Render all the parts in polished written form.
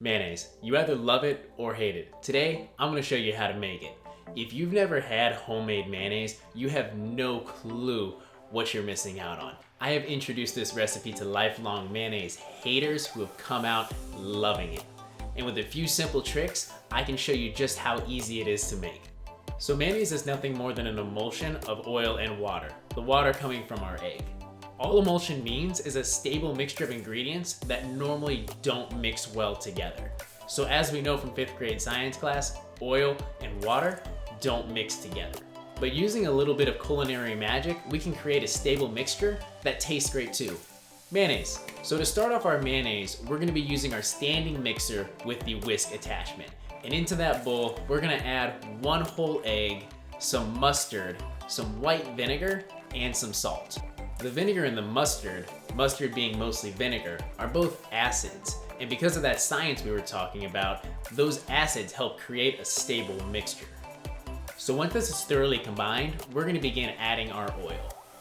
Mayonnaise. You either love it or hate it. Today, I'm gonna show you how to make it. If you've never had homemade mayonnaise, you have no clue what you're missing out on. I have introduced this recipe to lifelong mayonnaise haters who have come out loving it. And with a few simple tricks, I can show you just how easy it is to make. So mayonnaise is nothing more than an emulsion of oil and water, the water coming from our egg. All emulsion means is a stable mixture of ingredients that normally don't mix well together. So as we know from 5th grade science class, oil and water don't mix together. But using a little bit of culinary magic, we can create a stable mixture that tastes great too. Mayonnaise. So to start off our mayonnaise, we're gonna be using our standing mixer with the whisk attachment. And into that bowl, we're gonna add 1 whole egg, some mustard, some white vinegar, and some salt. The vinegar and the mustard being mostly vinegar, are both acids. And because of that science we were talking about, those acids help create a stable mixture. So once this is thoroughly combined, we're gonna begin adding our oil.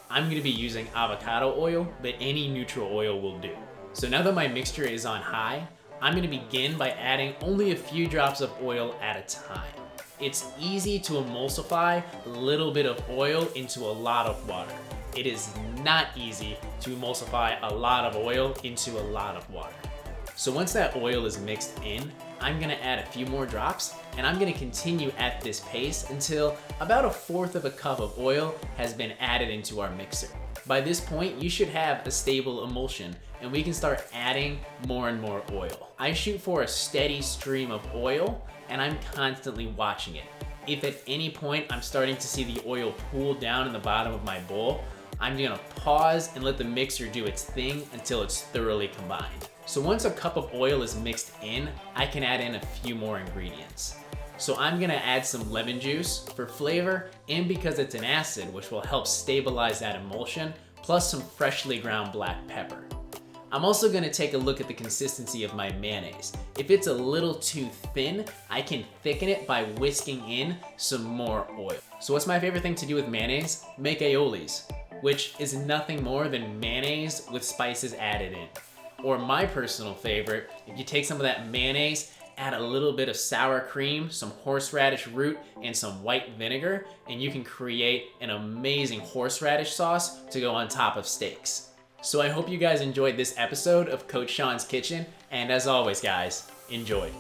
I'm gonna be using avocado oil, but any neutral oil will do. So now that my mixture is on high, I'm gonna begin by adding only a few drops of oil at a time. It's easy to emulsify a little bit of oil into a lot of water. It is not easy to emulsify a lot of oil into a lot of water. So once that oil is mixed in, I'm gonna add a few more drops, and I'm gonna continue at this pace until about 1/4 of a cup of oil has been added into our mixer. By this point, you should have a stable emulsion, and we can start adding more and more oil. I shoot for a steady stream of oil, and I'm constantly watching it. If at any point I'm starting to see the oil pool down in the bottom of my bowl, I'm gonna pause and let the mixer do its thing until it's thoroughly combined. So once a cup of oil is mixed in, I can add in a few more ingredients. So I'm gonna add some lemon juice for flavor and because it's an acid, which will help stabilize that emulsion, plus some freshly ground black pepper. I'm also gonna take a look at the consistency of my mayonnaise. If it's a little too thin, I can thicken it by whisking in some more oil. So what's my favorite thing to do with mayonnaise? Make aiolis, which is nothing more than mayonnaise with spices added in. Or my personal favorite, if you take some of that mayonnaise, add a little bit of sour cream, some horseradish root, and some white vinegar, and you can create an amazing horseradish sauce to go on top of steaks. So I hope you guys enjoyed this episode of Coach Sean's Kitchen, and as always guys, enjoy.